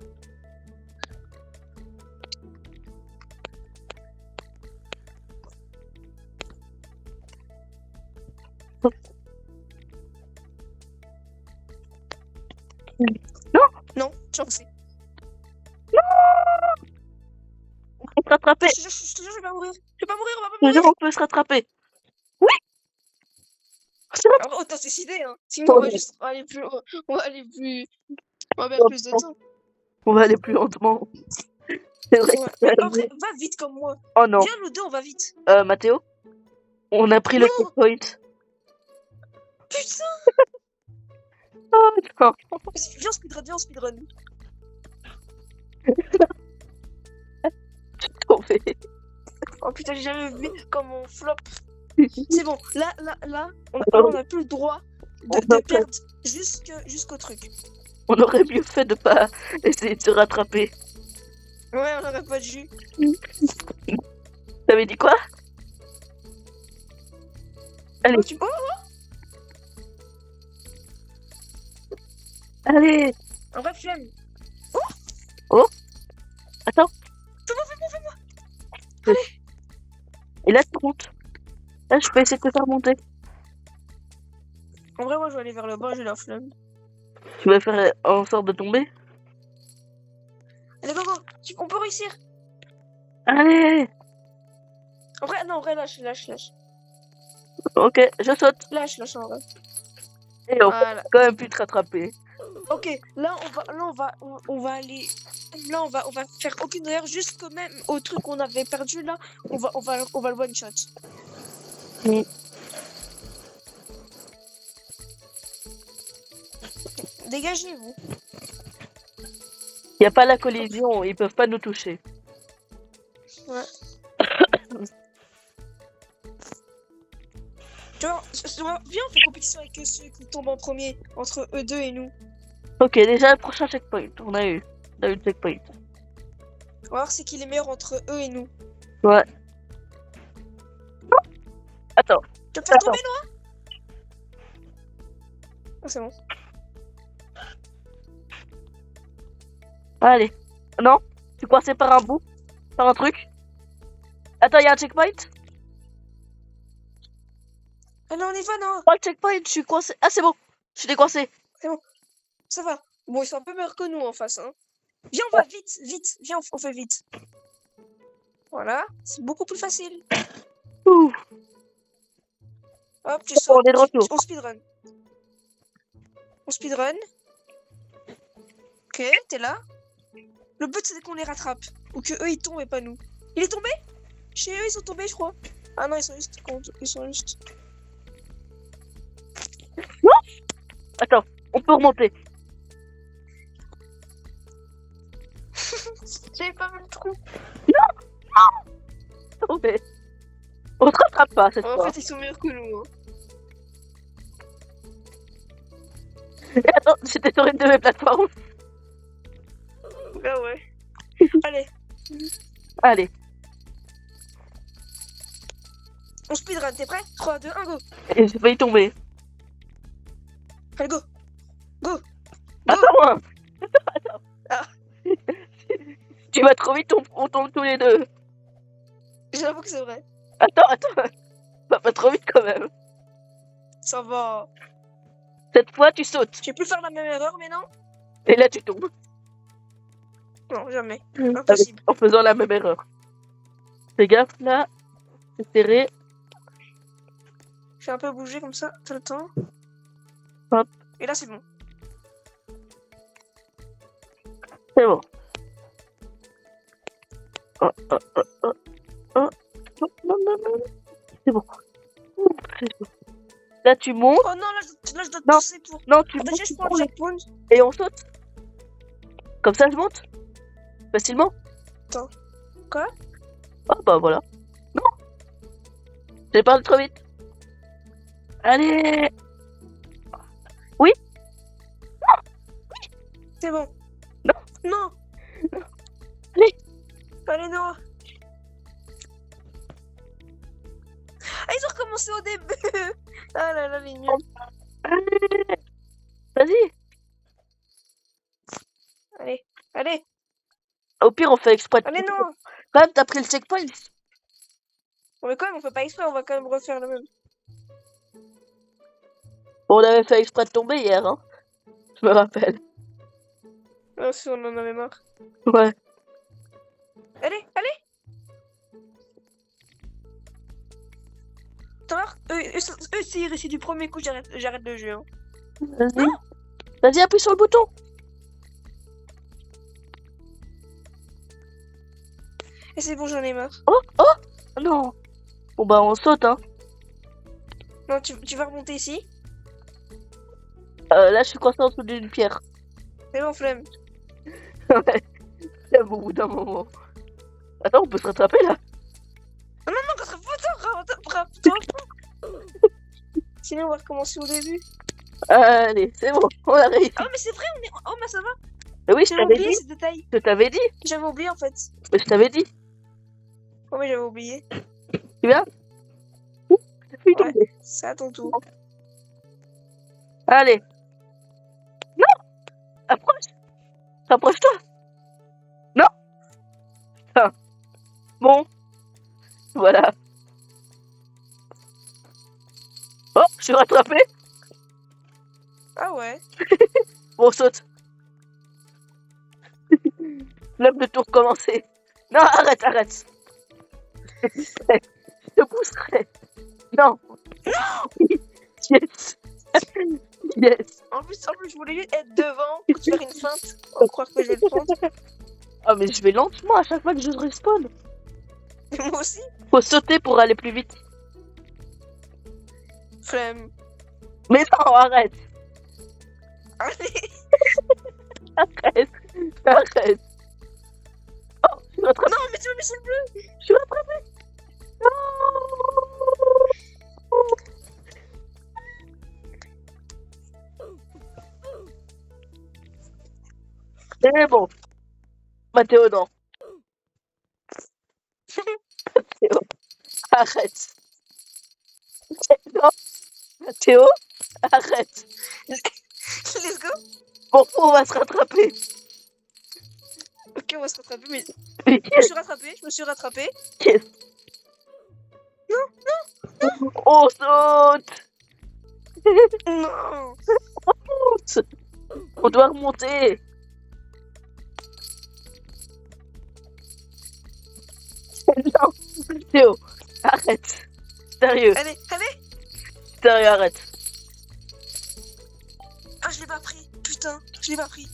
Non, j'en sais. On peut se rattraper. Je te jure, je vais pas mourir. Je vais pas mourir, on va pas Je te mourir. jure, on peut se rattraper. Alors, autant se décider, hein. Sinon, on va juste aller plus... On va aller plus... On va perdre plus de temps. On va aller plus lentement. C'est vrai. Ouais. que Mais c'est après, vrai. va vite comme moi. Oh non. Viens, nous deux, on va vite. Mathéo, on a pris le Non. checkpoint. Putain! Oh non. Vas-y, viens, viens, on speedrun. Tombé. Oh putain, j'ai jamais vu comme on flop. C'est bon, là, on a plus le droit de perdre jusqu'au truc. On aurait mieux fait de pas essayer de se rattraper. Ouais, on aurait pas de jus. T'avais dit quoi? Allez. Oh, oh, Allez. en vrai, flemme. Attends. Fais-moi. Et là, tu montes. Là, je peux essayer de te faire monter. En vrai, moi, je vais aller vers le bas, j'ai la flemme. Tu vas faire en sorte de tomber? Allez, go, go, on peut réussir. Allez. En vrai, non, en vrai, lâche. Ok, je saute. Lâche, en vrai. Et on Voilà. peut quand même plus te rattraper. Ok, là, on va aller... Là, on va faire aucune erreur, jusqu'au même au truc qu'on avait perdu, là. On va le one-shot. Mm. Dégagez-vous. Il n'y a pas la collision, ils peuvent pas nous toucher. Ouais. Tu vois, viens, on fait compétition avec ceux qui tombent en premier, entre eux deux et nous. Ok, déjà le prochain checkpoint, on a eu le checkpoint. On va voir c'est qui les meilleurs entre eux et nous. Ouais. Attends, Tu vas me faire tomber, Noah? Ah, c'est bon. allez. Non, je suis coincé par un bout, par un truc. Attends, il y a un checkpoint? Ah non, on y va, non. Oh, le checkpoint, je suis coincé. Ah, c'est bon, je suis décoincé. Ça va. Bon, ils sont un peu meilleurs que nous en face, hein. Viens, on va vite. Viens, on fait vite. Voilà, c'est beaucoup plus facile. Ouh. Hop, tu On sautes. est de retour. On speedrun. Ok, t'es là. Le but, c'est qu'on les rattrape. Ou que eux, ils tombent et pas nous. Il est tombé? Chez eux, ils sont tombés, je crois. Ah non, ils sont juste... Attends, on peut remonter. J'avais pas vu le trou. Tombé. On se rattrape pas cette En fois. fait, ils sont meilleurs que nous. Hein. Attends, j'étais sur une de mes plateformes. Ah ouais. Allez, Allez. on speedrun, t'es prêt? 3, 2, 1, go. Et j'ai failli tomber. Allez, go. Go. Attends-moi. Ah. Tu vas trop vite, on tombe tous les deux. J'avoue que c'est vrai. Attends. Va pas trop vite quand même. Ça va. Cette fois, tu sautes. J'ai pu faire la même erreur, mais non? Et là, tu tombes. Non, jamais. Impossible. En faisant la même erreur. Fais gaffe, là. C'est serré. Je vais un peu bouger comme ça, tout le temps. Hop. Et là, c'est bon. C'est bon. Oh. Non. C'est bon. C'est bon. Là, tu montes. Oh non, là, je dois Non. tousser pour. Non, tu Attends, montes, je tu prends le prends checkpoint. et on saute. Comme ça, je monte. Facilement. Attends. Quoi? Oh, bah voilà. Non. J'ai parlé trop vite. Allez. Oui. C'est bon. Non. Non. Allez. Allez, non. Ah, ils ont recommencé au début. Ah là là, les nuls. Allez. Vas-y. Allez. Au pire, on fait exprès. Allez, non. Quand même, t'as pris le checkpoint. Bon, mais quand même, on fait pas exprès, on va quand même refaire le même. On avait fait exprès de tomber hier, hein. Je me rappelle. Ah, si, on en avait marre. Ouais. Allez. T'as marre? Eux, s'ils réussissent du premier coup, j'arrête le jeu. Hein. Vas-y. Vas-y, appuie sur le bouton. Et c'est bon, j'en ai marre. Oh non. Bon bah on saute, hein. Non, tu vas remonter ici. Là, je suis coincé en dessous d'une pierre. C'est bon, flemme. Ouais. J'aime au bout d'un moment. Attends, on peut se rattraper là. Non, rattrape-toi. Sinon, on va recommencer au début. Allez, c'est bon, on a réussi. Ah, mais c'est vrai, on est. Oh, mais ça va. Mais oui, je J'avais t'avais oublié dit. ce détail. Je t'avais dit. J'avais oublié en fait. Mais je t'avais dit. Oh, mais j'avais oublié. Tu viens? Oui, Ouais. tomber. C'est à ton tour. Allez. Non. Approche. Rapproche-toi. Non. Ah. Bon. Voilà. Oh, je suis rattrapé. Ah ouais. Bon, saute. Flemme de tout recommencer. Non, arrête. Je te pousserai. Non. Yes. Yes. En plus, je voulais juste être devant pour te faire une feinte. Pour croire que je vais le prendre. Ah, mais je vais lentement à chaque fois que je respawn. Moi aussi. Faut sauter pour aller plus vite. Flemme. Mais non, arrête. Allez. Arrête. Oh, je suis rattrapé. Non, mais tu m'as mis sur le bleu. Je suis rattrapé. Non. C'est bon. Mathéo, non. Mathéo, arrête. Non. Mathéo, arrête. Let's go. Bon, on va se rattraper. Ok, on va se rattraper. Mais Mais je me suis rattrapé. qu'est-ce On saute. Non. On doit remonter. Non, Théo, arrête. Sérieux, Allez. sérieux, arrête. Ah, je l'ai pas pris. Putain, je l'ai pas pris.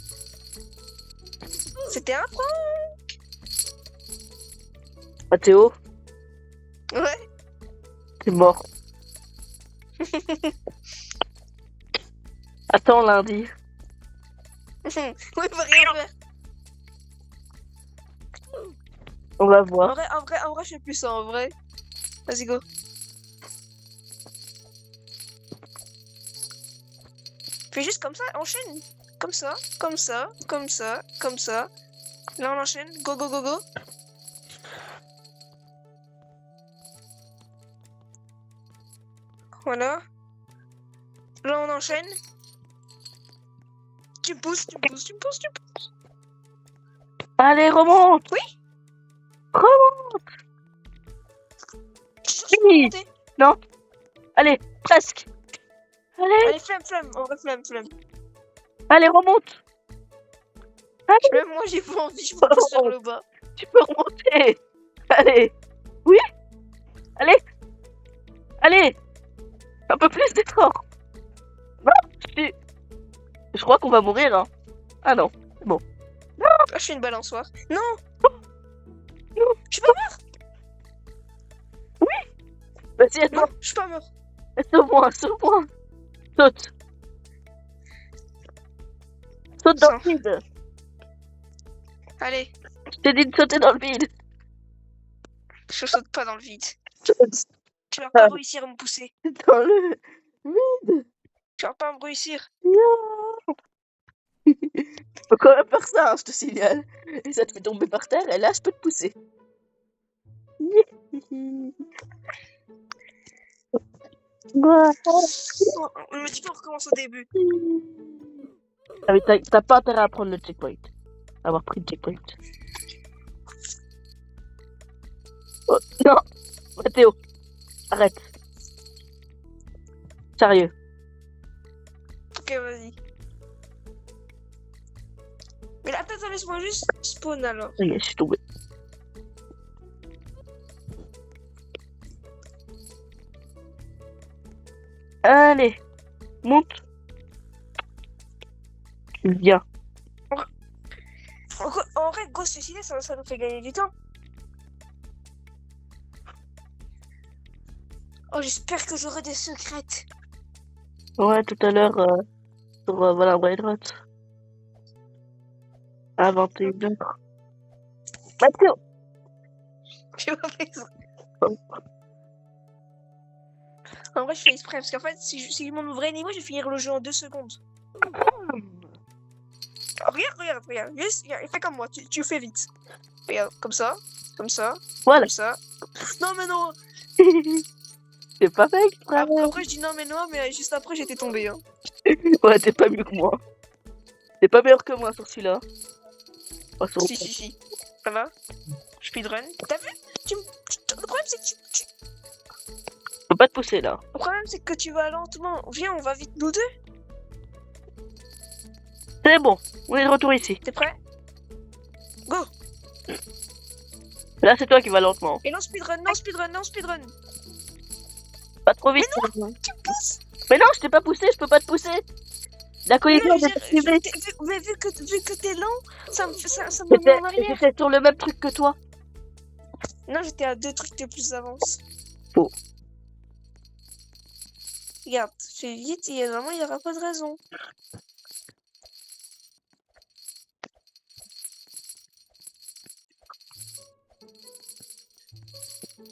C'était un prank. Mathéo, Ouais. t'es mort. Attends lundi. Oui, va rien faire. On va voir. En vrai, je fais plus ça, en vrai. Vas-y, go. Fais juste comme ça, enchaîne. Comme ça, comme ça, comme ça, comme ça. Là, on enchaîne. Go, go, go, go. Voilà. Là, on enchaîne. Tu pousses, tu pousses, tu pousses, tu pousses. Allez, remonte. Oui. Remonte. Je cherche Oui. à monter. Non. Allez, presque. Allez, Allez, flemme. On va flemme. allez, remonte. Allez, Même moi, j'ai pas envie. Je me pousse vers le bas. tu peux remonter. Allez. Oui. Allez. Allez. Un peu plus d'effort. Non, je crois qu'on va mourir. Hein. Ah non. Ah, je fais une balançoire. Non. Non. Je suis pas mort. Vas-y, Non, attends. je suis pas mort. Sauve-moi, sauve-moi. Saute. Saute dans le vide. Allez, Je t'ai dit de sauter dans le vide. je saute pas dans le vide. Saute Tu vas pas réussir à me pousser. dans le vide. Tu vas pas me réussir. Non. Faut quand même faire ça, hein, je te signale. Et ça te fait tomber par terre, et là, je peux te pousser. On me dit qu'on recommence au début. Ah, mais t'as pas intérêt à prendre le checkpoint. Avoir pris le checkpoint. Oh, non, Mathéo, arrête. Sérieux. Ok, vas-y. Mais là, attends, laisse-moi juste spawn alors. Ça y est, je suis tombé. Allez, monte. Viens. En vrai, Ghost suicider, ça nous fait gagner du temps. Oh, j'espère que j'aurai des secrètes. Ouais, tout à l'heure, sur voilà, Brainrot. À 21h. Mathéo. J'ai pas raison. En vrai, je fais exprès parce qu'en fait, si je mon vrai niveau, je vais finir le jeu en 2 secondes. Regarde. Juste, fais comme moi, tu fais vite. Regarde, comme ça, Voilà. comme ça. Non, mais non. J'ai pas fait exprès. Après, je dis non, mais juste après, j'étais tombé. Hein. Ouais, t'es pas mieux que moi. T'es pas meilleur que moi sur celui-là. Oh, sur- Si. Ça va? Speedrun. T'as vu? Le problème, c'est que Je peux pas te pousser là. Le problème, c'est que tu vas lentement. Viens, on va vite nous deux. C'est bon, on est de retour ici. T'es prêt? Go! Là, c'est toi qui vas lentement. Et non, speedrun. Pas trop vite. Tu me pousses! Mais non, je t'ai pas poussé, je peux pas te pousser. La collision Mais est activée. vu que t'es lent, ça me met en arrière. J'étais sur le même truc que toi. Non, j'étais à 2 trucs de plus d'avance. Faux. Regarde, fais vite et vraiment, il n'y aura pas de raison.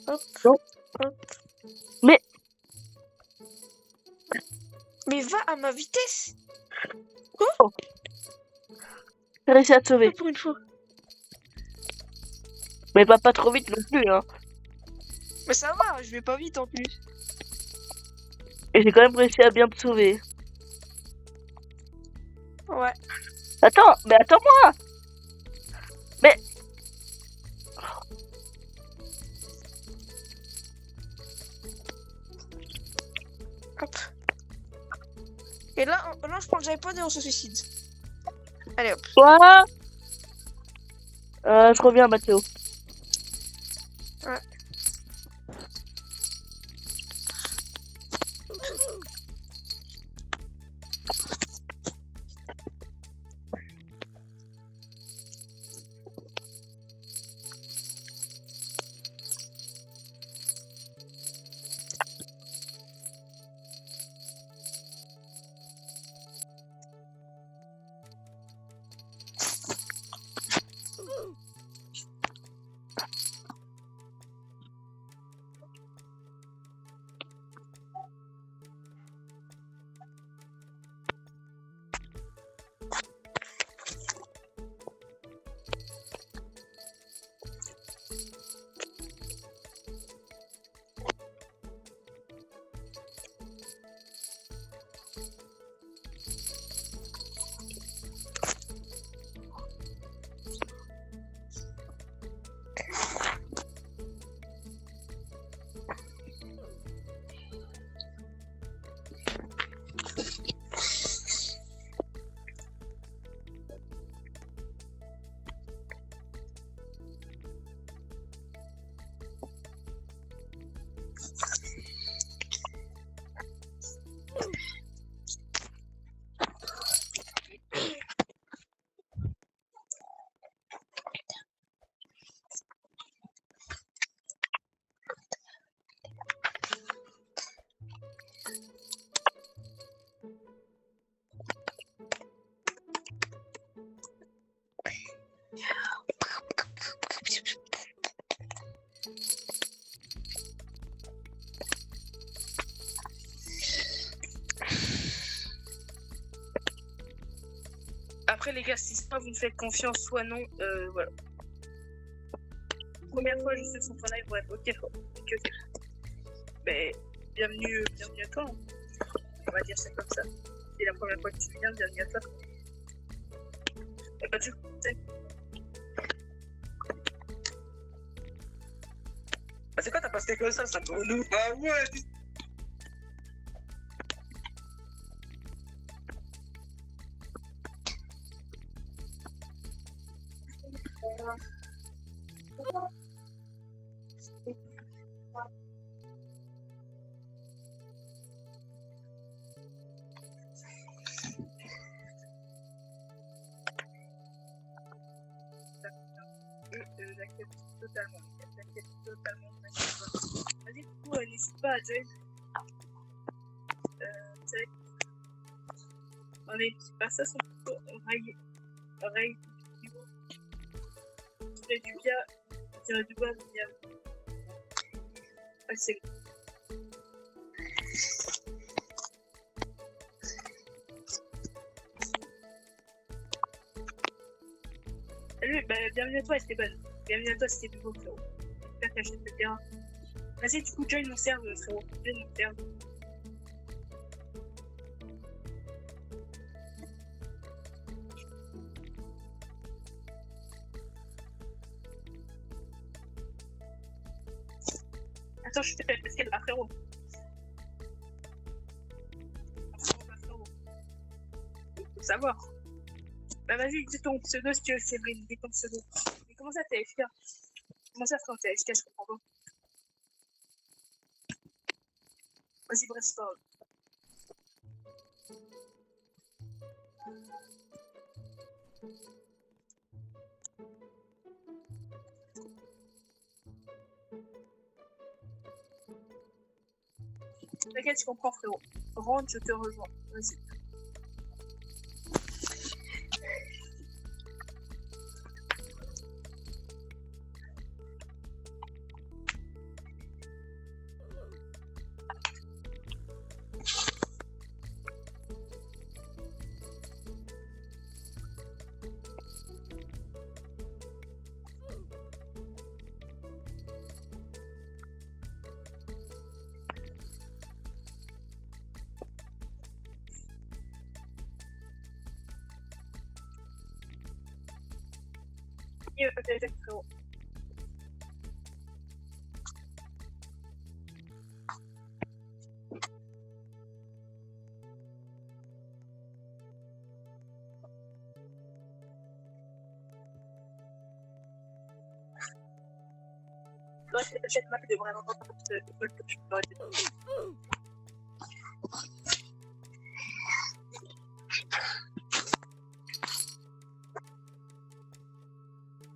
Hop, Non. hop. Mais- Mais va à ma vitesse! J'ai réussi à te sauver. Pour une fois. Mais pas trop vite non plus, hein. Mais ça va, je vais pas vite en plus. Et j'ai quand même réussi à bien te sauver. Ouais. Attends, mais attends-moi. Mais... Hop. Et là, je prends le jaipod et on se suicide. Allez hop. Quoi? Je reviens, Mathéo. Ouais. Après, les gars, si soit vous me faites confiance, soit non, voilà. Première fois, je suis sur ton live, bref, ok, ok. Mais bienvenue à toi. Hein. On va dire ça comme ça. C'est la première fois que tu viens, bienvenue à toi. Pas du coup, c'est quoi, t'as passé comme ça tourne nous? Ah ouais! J'accepte totalement. Vas-y, du coup, n'hésite pas à join. On est pas ça, son oreille. Tu fais du bien, tu dirais du bois, bien. Ah, c'est Salut, bah, bienvenue à toi, Esteban. Bienvenue à toi, c'était nouveau, frérot. J'espère que t'achètes le terrain. Vas-y, du coup, join mon serve, frérot. Join mon serve. Attends, je te fais parce qu'elle va, frérot. Frérot. Faut savoir. Bah, vas-y, dis ton pseudo si tu veux, Séverine. Dis ton pseudo. Mais comment ça, t'es FK? Comment ça, quand t'es FK, je comprends pas. Vas-y, brainstorm. T'inquiète, je comprends, frérot. Rentre, je te rejoins. Vas-y. T'inquiète, frérot. Toi, cette map de vraiment je peux arrêter.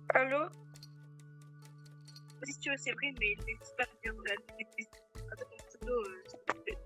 Allô? Si tu veux, Séverine, mais n'hésite pas à te dire à ton pseudo, s'il te plaît.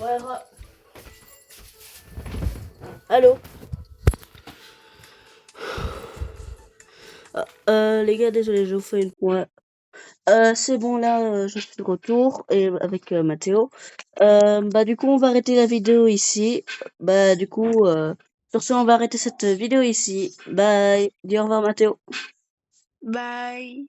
Ouais, allô? Les gars, désolé, je vous fais une point. C'est bon, là, je suis de retour et avec Mathéo. Bah, du coup, on va arrêter la vidéo ici. Bah, du coup, sur ce, on va arrêter cette vidéo ici. Bye. Dis au revoir, Mathéo. Bye.